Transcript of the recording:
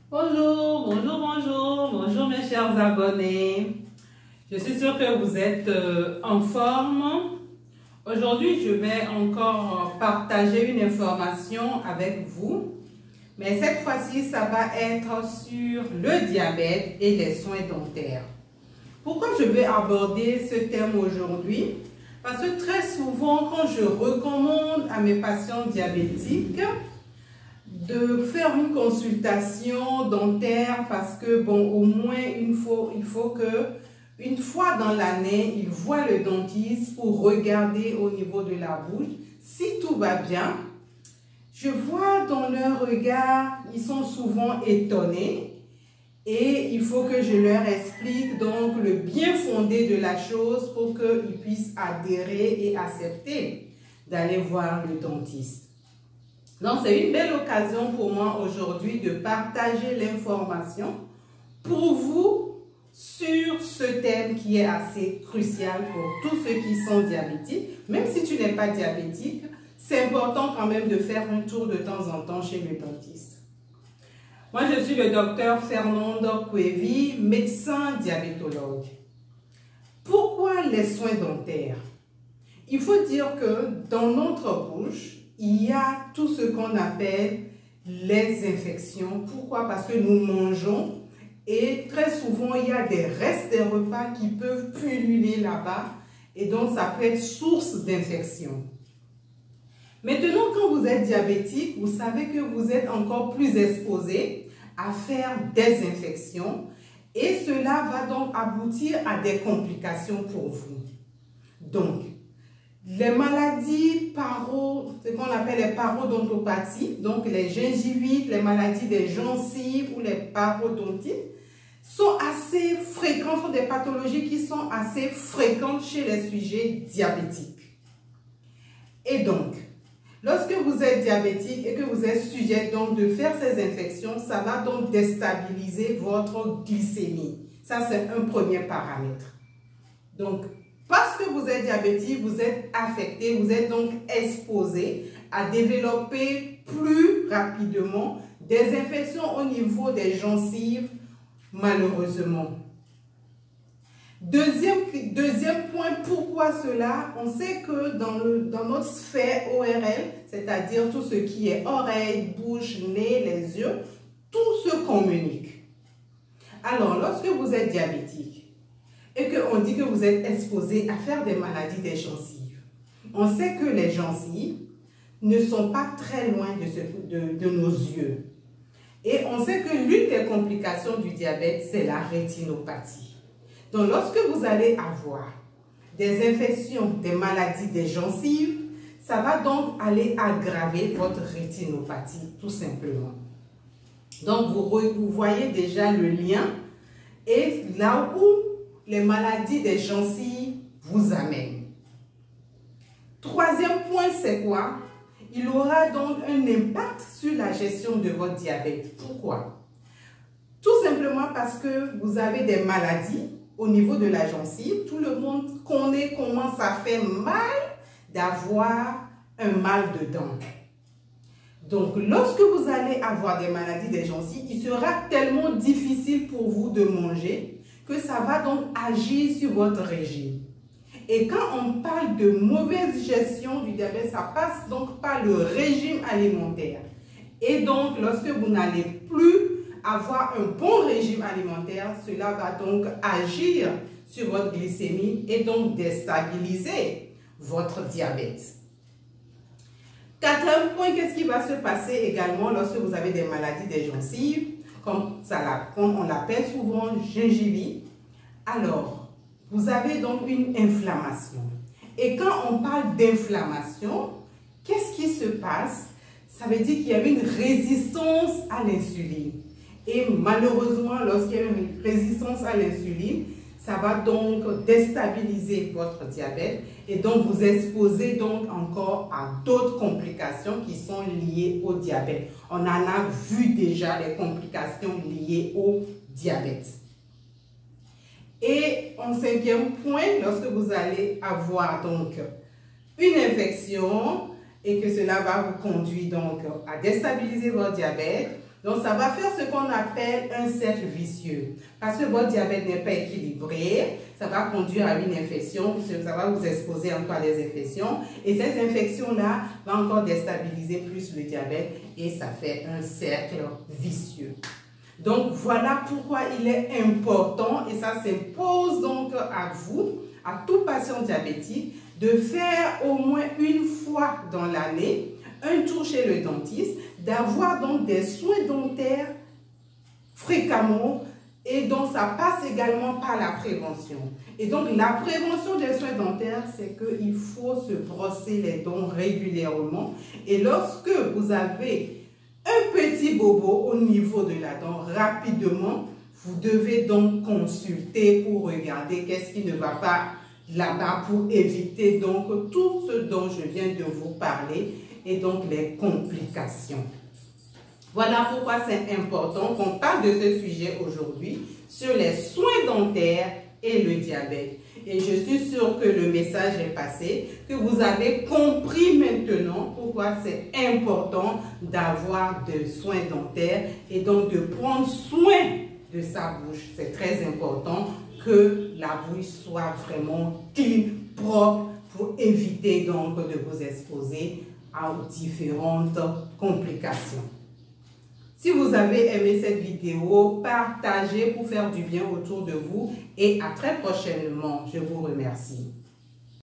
Bonjour, bonjour, bonjour, bonjour mes chers abonnés. Je suis sûre que vous êtes en forme. Aujourd'hui, je vais encore partager une information avec vous. Mais cette fois-ci, ça va être sur le diabète et les soins dentaires. Pourquoi je vais aborder ce thème aujourd'hui? Parce que très souvent, quand je recommande à mes patients diabétiques de faire une consultation dentaire, parce que bon, au moins il faut que une fois dans l'année, ils voient le dentiste pour regarder au niveau de la bouche si tout va bien. Je vois dans leur regard, ils sont souvent étonnés et il faut que je leur explique donc le bien fondé de la chose pour qu'ils puissent adhérer et accepter d'aller voir le dentiste. Donc, c'est une belle occasion pour moi aujourd'hui de partager l'information pour vous sur ce thème qui est assez crucial pour tous ceux qui sont diabétiques. Même si tu n'es pas diabétique, c'est important quand même de faire un tour de temps en temps chez le dentiste. Moi, je suis le docteur Fernando Cuevi, médecin diabétologue. Pourquoi les soins dentaires? Il faut dire que dans notre bouche, il y a tout ce qu'on appelle les infections. Pourquoi? Parce que nous mangeons et très souvent, il y a des restes des repas qui peuvent pulluler là-bas et donc ça peut être source d'infection. Maintenant, quand vous êtes diabétique, vous savez que vous êtes encore plus exposé à faire des infections et cela va donc aboutir à des complications pour vous. Donc, les maladies ce qu'on appelle les parodontopathies, donc les gingivites, les maladies des gencives ou les parodontites, sont assez fréquentes, sont des pathologies qui sont assez fréquentes chez les sujets diabétiques. Et donc, lorsque vous êtes diabétique et que vous êtes sujet donc de faire ces infections, ça va donc déstabiliser votre glycémie. Ça, c'est un premier paramètre. Donc, parce que vous êtes diabétique, vous êtes affecté, vous êtes donc exposé à développer plus rapidement des infections au niveau des gencives, malheureusement. Deuxième point, pourquoi cela? On sait que dans notre sphère ORL, c'est-à-dire tout ce qui est oreille, bouche, nez, les yeux, tout se communique. Alors, lorsque vous êtes diabétique, et qu'on dit que vous êtes exposé à faire des maladies des gencives. On sait que les gencives ne sont pas très loin de nos yeux. Et on sait que l'une des complications du diabète, c'est la rétinopathie. Donc, lorsque vous allez avoir des infections, des maladies des gencives, ça va donc aller aggraver votre rétinopathie, tout simplement. Donc, vous voyez déjà le lien. Et là où les maladies des gencives vous amènent. Troisième point, c'est quoi? Il aura donc un impact sur la gestion de votre diabète. Pourquoi? Tout simplement parce que vous avez des maladies au niveau de la gencive. Tout le monde connaît comment ça fait mal d'avoir un mal de dents. Donc, lorsque vous allez avoir des maladies des gencives, il sera tellement difficile pour vous de manger que ça va donc agir sur votre régime. Et quand on parle de mauvaise gestion du diabète, ça passe donc par le régime alimentaire. Et donc, lorsque vous n'allez plus avoir un bon régime alimentaire, cela va donc agir sur votre glycémie et donc déstabiliser votre diabète. Quatrième point, qu'est-ce qui va se passer également lorsque vous avez des maladies des gencives, comme on l'appelle souvent gingivite? Alors, vous avez donc une inflammation. Et quand on parle d'inflammation, qu'est-ce qui se passe? Ça veut dire qu'il y a une résistance à l'insuline. Et malheureusement, lorsqu'il y a une résistance à l'insuline, ça va donc déstabiliser votre diabète et donc vous exposer donc encore à d'autres complications qui sont liées au diabète. On en a vu déjà les complications liées au diabète. Et en cinquième point, lorsque vous allez avoir donc une infection et que cela va vous conduire donc à déstabiliser votre diabète, Donc, ça va faire ce qu'on appelle un cercle vicieux. Parce que votre diabète n'est pas équilibré, ça va conduire à une infection, ça va vous exposer encore à des infections. Et ces infections-là vont encore déstabiliser plus le diabète et ça fait un cercle vicieux. Donc, voilà pourquoi il est important, et ça s'impose donc à vous, à tout patient diabétique, de faire au moins une fois dans l'année un tour chez le dentiste, d'avoir donc des soins dentaires fréquemment, et donc ça passe également par la prévention. Et donc la prévention des soins dentaires, c'est qu'il faut se brosser les dents régulièrement, et lorsque vous avez un petit bobo au niveau de la dent, rapidement, vous devez donc consulter pour regarder qu'est-ce qui ne va pas là-bas, pour éviter donc tout ce dont je viens de vous parler et donc les complications. Voilà pourquoi c'est important qu'on parle de ce sujet aujourd'hui sur les soins dentaires et le diabète. Et je suis sûre que le message est passé, que vous avez compris maintenant pourquoi c'est important d'avoir des soins dentaires et donc de prendre soin de sa bouche. C'est très important que la bouche soit vraiment clean, propre, pour éviter donc de vous exposer à différentes complications. Si vous avez aimé cette vidéo, partagez pour faire du bien autour de vous et à très prochainement. Je vous remercie.